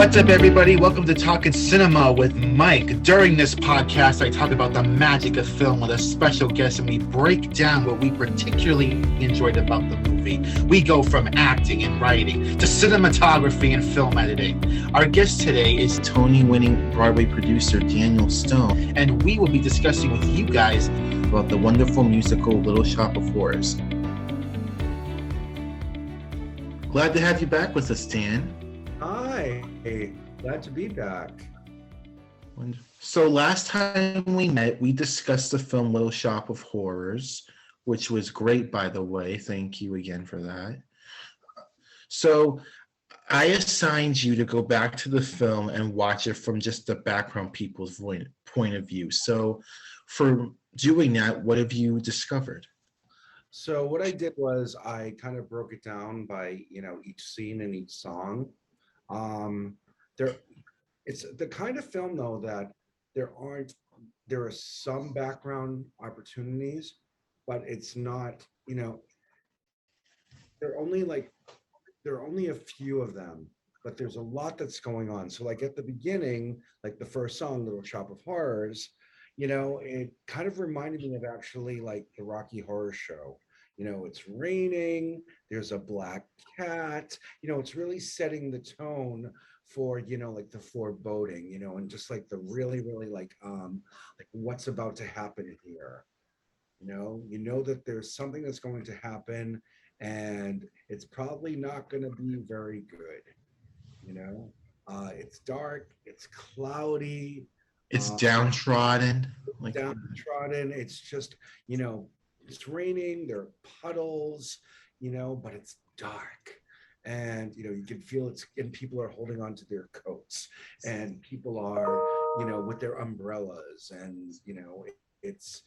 What's up, everybody? Welcome to Talkin Cinema with Mike. During this podcast, I talk about the magic of film with a special guest, and we break down what we particularly enjoyed about the movie. We go from acting and writing to cinematography and film editing. Our guest today is Tony-winning Broadway producer Daniel Stone, and we will be discussing with you guys about the wonderful musical Little Shop of Horrors. Glad to have you back with us, Dan. Hi, glad to be back. So last time we met, we discussed the film Little Shop of Horrors, which was great, by the way. Thank you again for that. So I assigned you to go back to the film and watch it from just the background people's point of view. So for doing that, what have you discovered? So what I did was I kind of broke it down by, each scene and each song. It's the kind of film though that there are some background opportunities, but it's not, there are only a few of them, but there's a lot that's going on. So like at the beginning, like the first song, Little Shop of Horrors, it kind of reminded me of actually like the Rocky Horror Show. It's raining, there's a black cat, it's really setting the tone for, like the foreboding, and just like the really, really like what's about to happen here. That there's something that's going to happen and it's probably not going to be very good. It's dark, it's cloudy. It's downtrodden. Downtrodden. It's just, it's raining, there are puddles, but it's dark. And, you can feel it's, and people are holding on to their coats and people are, with their umbrellas and, it's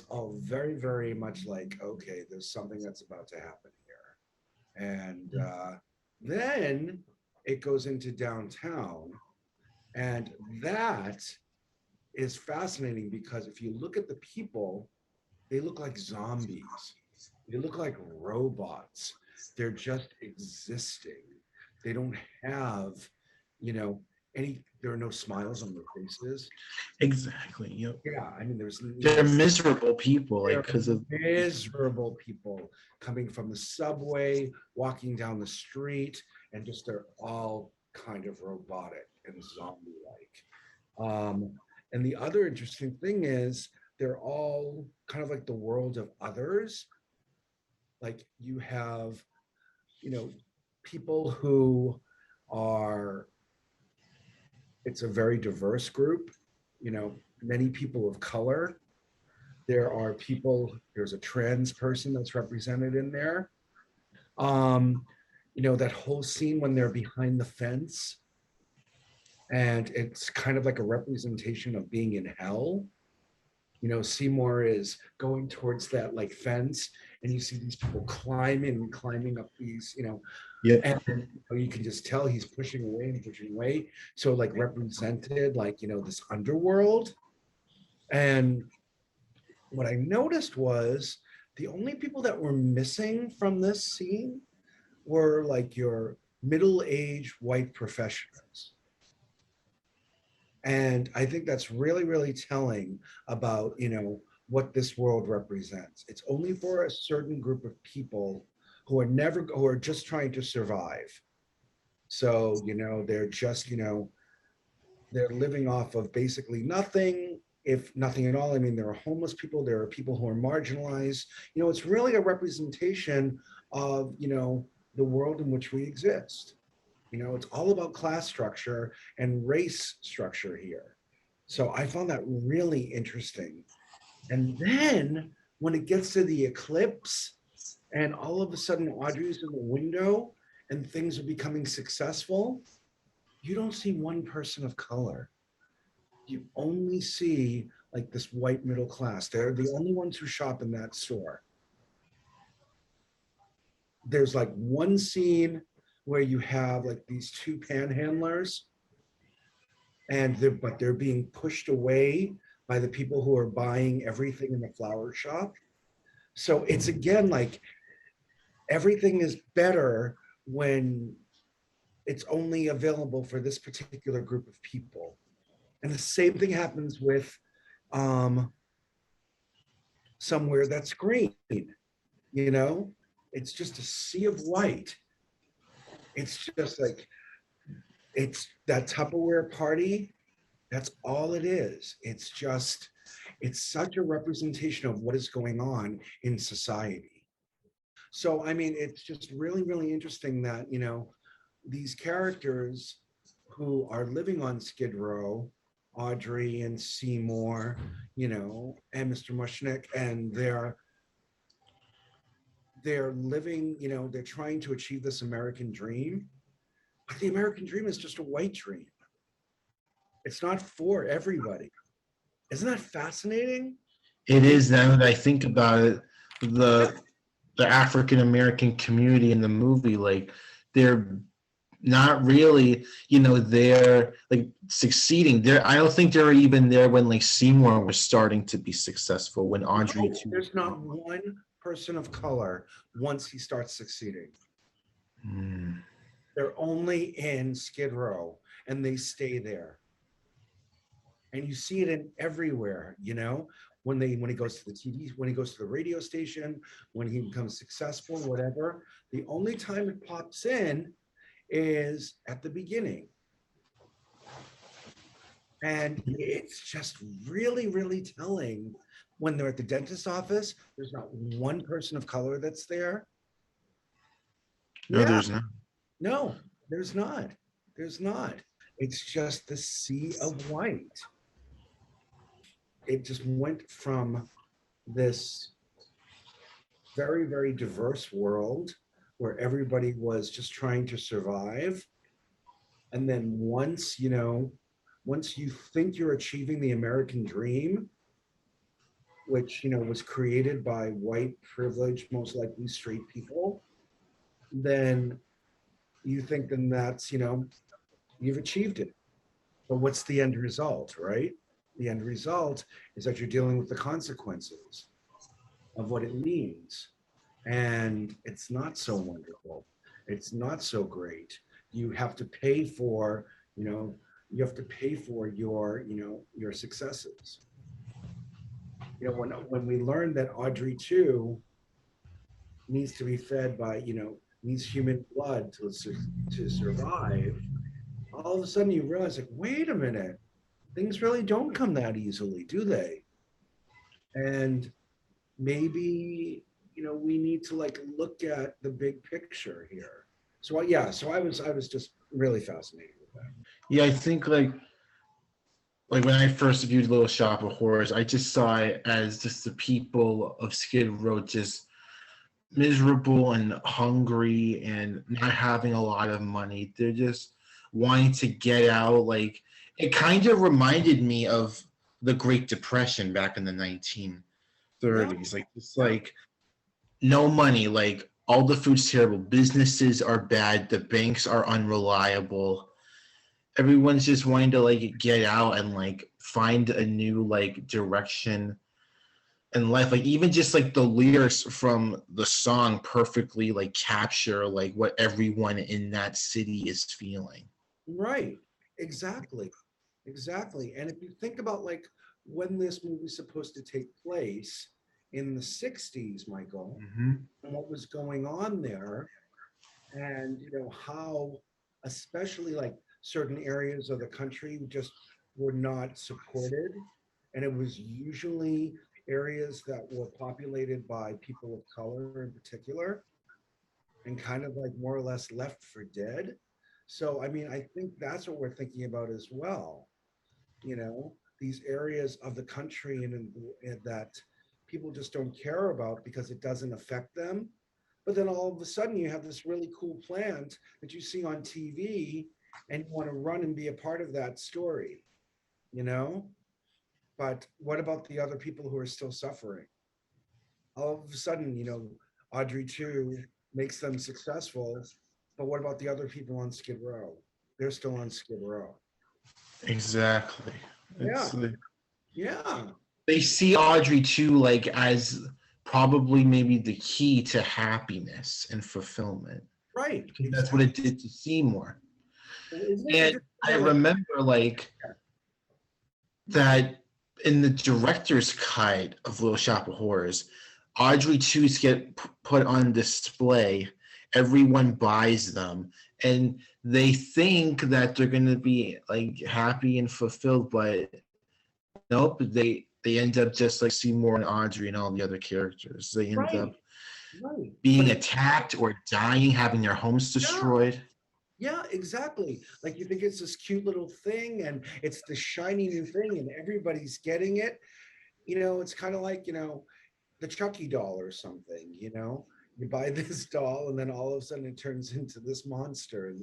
all very, very much like, okay, there's something that's about to happen here. And then it goes into downtown. And that is fascinating because if you look at the people, they look like zombies. They look like robots. They're just existing. They don't have, there are no smiles on their faces. Exactly. Yeah, I mean, they're miserable people, because of miserable people coming from the subway, walking down the street, and just they're all kind of robotic and zombie-like. And the other interesting thing is they're all kind of like the world of others. Like you have, people who are, it's a very diverse group, many people of color. There's a trans person that's represented in there. That whole scene when they're behind the fence and it's kind of like a representation of being in hell. Seymour is going towards that like fence and you see these people climbing up these, yeah. And you can just tell he's pushing away. So like represented like, this underworld. And what I noticed was the only people that were missing from this scene were like your middle-aged white professionals. And I think that's really, really telling about, what this world represents. It's only for a certain group of people who are just trying to survive. So, they're just, they're living off of basically nothing, if nothing at all. I mean, there are homeless people, there are people who are marginalized. It's really a representation of, the world in which we exist. It's all about class structure and race structure here. So I found that really interesting. And then when it gets to the eclipse and all of a sudden Audrey's in the window and things are becoming successful, you don't see one person of color. You only see like this white middle class. They're the only ones who shop in that store. There's like one scene where you have like these two panhandlers and they're being pushed away by the people who are buying everything in the flower shop. So it's again like everything is better when it's only available for this particular group of people. And the same thing happens with um, somewhere that's green, you know? It's just a sea of white. It's just like, it's that Tupperware party. That's all it is. It's just, it's such a representation of what is going on in society. So, I mean, it's just really, really interesting that, these characters who are living on Skid Row, Audrey and Seymour, and Mr. Mushnick, and they're living, they're trying to achieve this American dream. But the American dream is just a white dream. It's not for everybody. Isn't that fascinating? It is. Now that I think about it, the the African American community in the movie, like they're not really, they're like succeeding. I don't think they were even there when like Seymour was starting to be successful. When Audrey No, too. there's not one person of color once he starts succeeding. Hmm. They're only in Skid Row and they stay there. And you see it in everywhere, when he goes to the TV, when he goes to the radio station, when he becomes successful, whatever. The only time it pops in is at the beginning. And it's just really, really telling when they're at the dentist's office, there's not one person of color that's there. No, Yeah, there's not. no, there's not. There's not. It's just the sea of white. It just went from this very, very diverse world where everybody was just trying to survive. And then once you think you're achieving the American dream, which was created by white privileged, most likely straight people, then you think then that's you've achieved it. But what's the end result, right? The end result is that you're dealing with the consequences of what it means. And it's not so wonderful. It's not so great. You have to pay for, your successes. When we learned that Audrey too needs to be fed by, needs human blood to survive, all of a sudden you realize, like, wait a minute, things really don't come that easily, do they? And maybe we need to like look at the big picture here. So yeah, so I was just really fascinated with that. Yeah, I think like when I first viewed Little Shop of Horrors, I just saw it as just the people of Skid Row just miserable and hungry and not having a lot of money. They're just wanting to get out. Like it kind of reminded me of the Great Depression back in the 1930s. Like it's like no money, like all the food's terrible, businesses are bad, the banks are unreliable, everyone's just wanting to like get out and like find a new like direction in life. Like even just like the lyrics from the song perfectly like capture like what everyone in that city is feeling. Right, exactly, exactly. And if you think about like when this movie's supposed to take place in the 60s, Michael, Mm-hmm. and what was going on there, and how especially like certain areas of the country just were not supported, and it was usually areas that were populated by people of color in particular, and kind of like more or less left for dead. So I mean, I think that's what we're thinking about as well, these areas of the country and that people just don't care about because it doesn't affect them. But then all of a sudden you have this really cool plant that you see on TV and you want to run and be a part of that story, you know? But what about the other people who are still suffering? All of a sudden, Audrey 2 makes them successful. But what about the other people on Skid Row? They're still on Skid Row. Exactly. Yeah. It's like, Yeah. they see Audrey too like as probably maybe the key to happiness and fulfillment. Right. Because that's what it did to Seymour. Isn't it And interesting I how like remember like that in the director's cut of Little Shop of Horrors, Audrey 2s get put on display. Everyone buys them, and they think that they're gonna be like happy and fulfilled, but nope, they end up just like Seymour and Audrey and all the other characters. They end right, up right. But being attacked or dying, having their homes yeah, destroyed. yeah, exactly. Like you think it's this cute little thing and it's the shiny new thing and everybody's getting it. It's kind of like, the Chucky doll or something, You buy this doll and then all of a sudden it turns into this monster,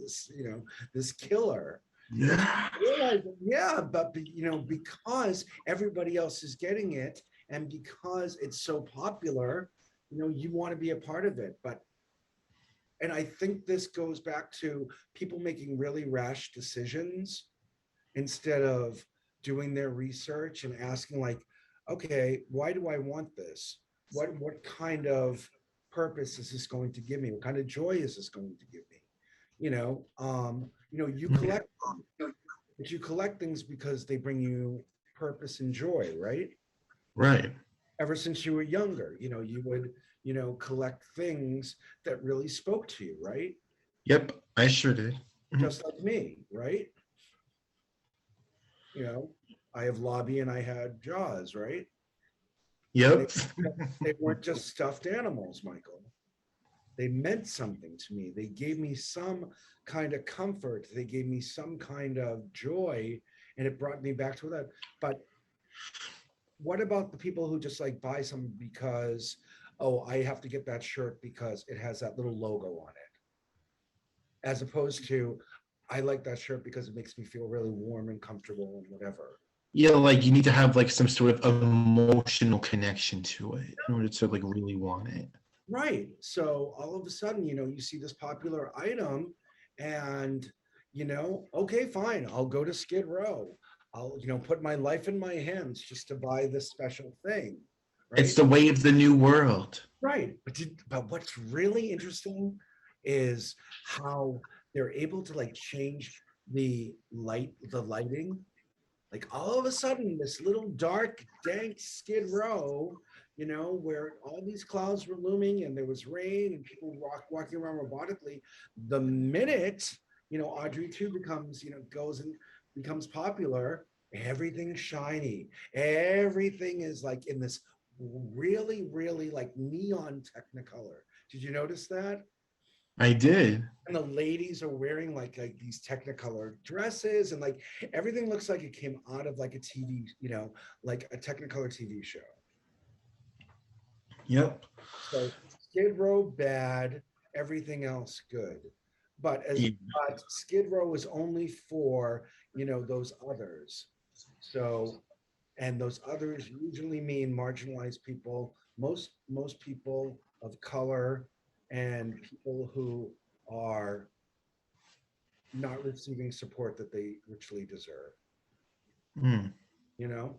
this killer. And Yeah. you realize, yeah, but because everybody else is getting it and because it's so popular, you want to be a part of it. And I think this goes back to people making really rash decisions instead of doing their research and asking like, okay, why do I want this? What kind of purpose is this going to give me? What kind of joy is this going to give me? You collect them, but you collect things because they bring you purpose and joy, right? Right. Ever since you were younger, you would, collect things that really spoke to you, right? Yep, I sure did. Mhm. Just like me, right? You know, I have Lobby and I had Jaws, right? And Yep. they weren't just stuffed animals, Michael. They meant something to me. They gave me some kind of comfort. They gave me some kind of joy, and it brought me back to that. But what about the people who just like buy some because, oh, I have to get that shirt because it has that little logo on it, as opposed to, I like that shirt because it makes me feel really warm and comfortable and whatever. Yeah, like you need to have like some sort of emotional connection to it in order to like really want it. Right. So all of a sudden, you see this popular item and, okay, fine, I'll go to Skid Row. I'll, put my life in my hands just to buy this special thing. It's Right. the way of the new world. Right. But what's really interesting is how they're able to like change the lighting. Like all of a sudden, this little dark, dank Skid Row, where all these clouds were looming and there was rain and people walking around robotically. The minute, Audrey 2 becomes, goes and becomes popular, everything's shiny. Everything is like in this really, really like neon technicolor. Did you notice that? I did. And the ladies are wearing like these technicolor dresses and like everything looks like it came out of like a TV, like a technicolor TV show. Yep. So Skid Row bad, everything else good. But as Yeah. but Skid Row is only for, those others. So and those others usually mean marginalized people, most people of color and people who are not receiving support that they richly deserve. Mm. You know,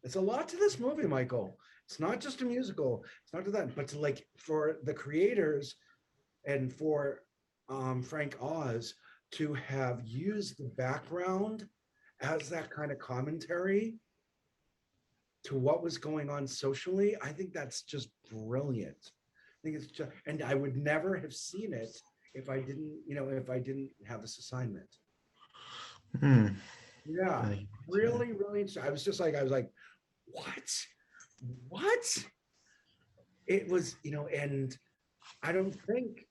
it's a lot to this movie, Michael. It's not just a musical. It's not to that, but to like for the creators and for Frank Oz to have used the background as that kind of commentary to what was going on socially. I think that's just brilliant. I think it's just, and I would never have seen it if I didn't have this assignment. Mm. Yeah, I- really, really interesting. I was like, what? What? It was, and I don't think,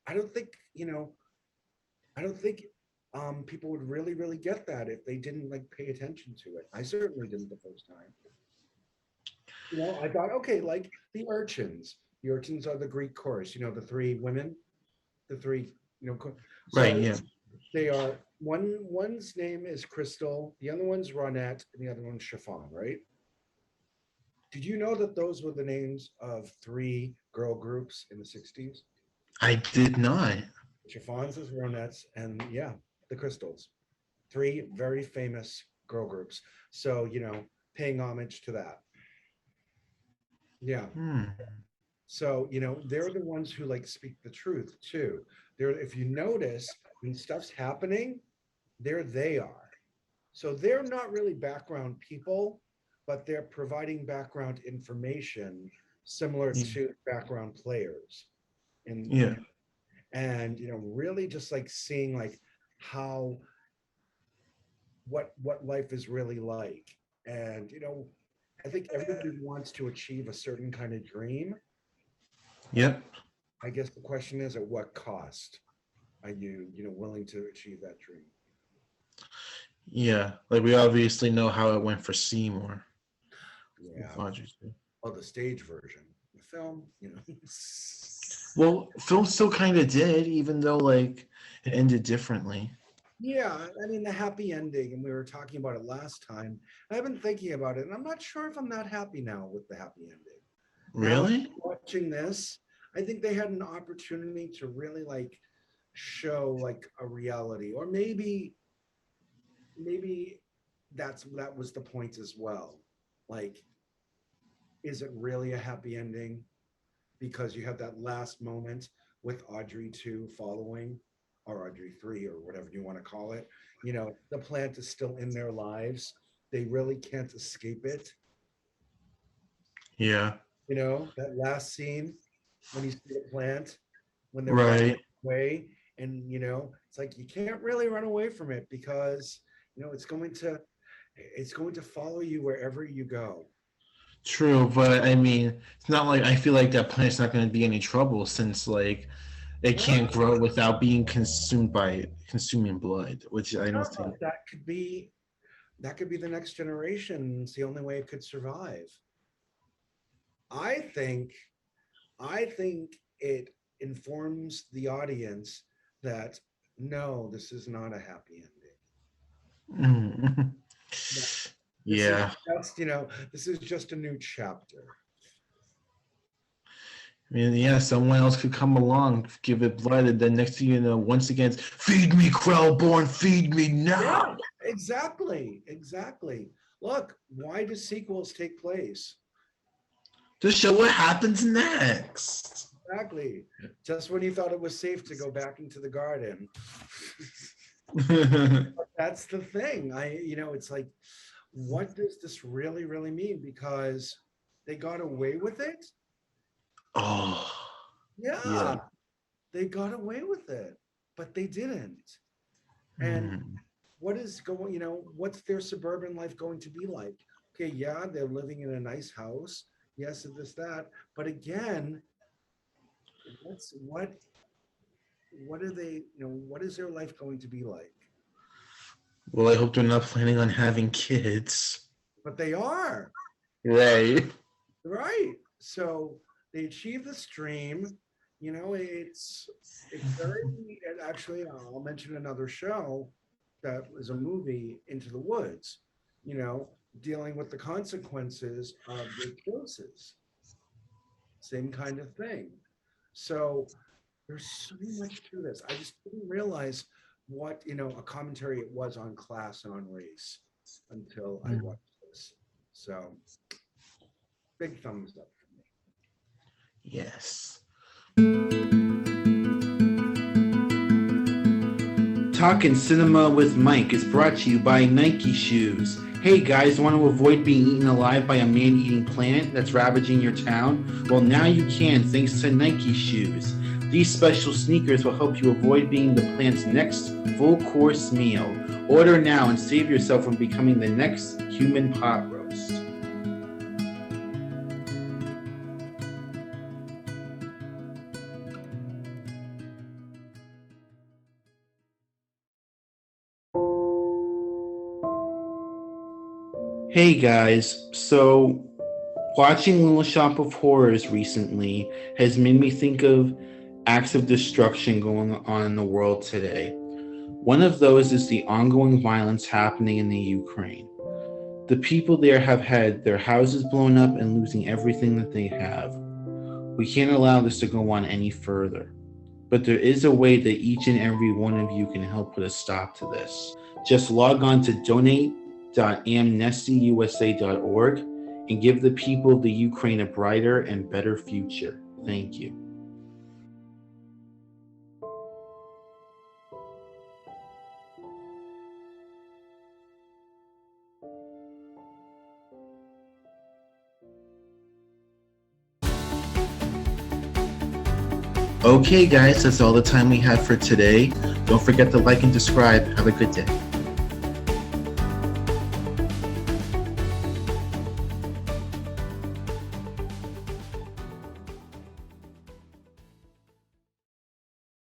I don't think, I don't think people would really, really get that if they didn't like pay attention to it. I certainly didn't the first time. I thought, okay, like the urchins. The urchins are the Greek chorus, the three women, the three, Right. so Yeah. they are one's name is Crystal, the other one's Ronette, and the other one's Chiffon, right? Did you know that those were the names of three girl groups in the 60s? I did not. Chiffons is Ronettes, and yeah, the Crystals. Three very famous girl groups. So, paying homage to that. Yeah. Hmm. So, they're the ones who like speak the truth too. They're, if you notice, when stuff's happening, they are. So they're not really background people, but they're providing background information similar to background players. Yeah. And really just like seeing like how what life is really like. And I think everybody wants to achieve a certain kind of dream, but Yep. I guess the question is, at what cost are you willing to achieve that dream? Yeah. Like we obviously know how it went for Seymour with Yeah. Audrey too. Oh, the stage version. The film. Well, film still kind of did, even though like it ended differently. Yeah, I mean the happy ending, and we were talking about it last time. I've been thinking about it, and I'm not sure if I'm that happy now with the happy ending. Now Really? watching this, I think they had an opportunity to really like show like a reality, or maybe that was the point as well. Like, is it really a happy ending? Because you have that last moment with Audrey 2 following, or Audrey 3, or whatever you want to call it. The plant is still in their lives. They really can't escape it. Yeah. That last scene when you see the plant, when they're far Right. away, and it's like you can't really run away from it because it's going to follow you wherever you go. True, but I mean, it's not like I feel like that plant's not going to be any trouble since like it Yeah, can't grow without being consumed by consuming blood, which I don't think. but that could be the next generation. It's the only way it could survive. I think I think it informs the audience that no, this is not a happy ending. Mm. No, this is Yeah. this is just a new chapter. I mean, yeah, someone else could come along, give it blood, and then next thing you know, once again, it's, feed me, Krellborn, feed me Yeah, now. exactly. Look, why do sequels take place? To show what happens next. Exactly. Just when you thought it was safe to go back into the garden. That's the thing. It's like, what does this really, really mean? Because they got away with it. Oh, yeah. Yeah, they got away with it, but they didn't. And Mm. what's their suburban life going to be like? Okay, yeah, they're living in a nice house. Yes, it is that. But again, what's what are they, what is their life going to be like? Well, I hope they're not planning on having kids. But they are, Right. right? So they achieve this dream. It's very, and actually, I'll mention another show that was a movie, Into the Woods, you know, dealing with the consequences of your choices. Same kind of thing. So there's so much to this. I just didn't realize what, a commentary it was on class and on race until I Mm. watched this. So big thumbs up for me. Yes. Talkin' Cinema with Mike is brought to you by Nike Shoes. Hey guys, want to avoid being eaten alive by a man-eating plant that's ravaging your town? Well, now you can thanks to Nike Shoes. These special sneakers will help you avoid being the plant's next full-course meal. Order now and save yourself from becoming the next human pot roast. Hey guys, so watching Little Shop of Horrors recently has made me think of acts of destruction going on in the world today. One of those is the ongoing violence happening in the Ukraine. The people there have had their houses blown up and losing everything that they have. We can't allow this to go on any further. But there is a way that each and every one of you can help put a stop to this. Just log on to donate.amnestyusa.org and give the people of the Ukraine a brighter and better future. Thank you. Okay, guys, that's all the time we have for today. Don't forget to like and subscribe. Have a good day.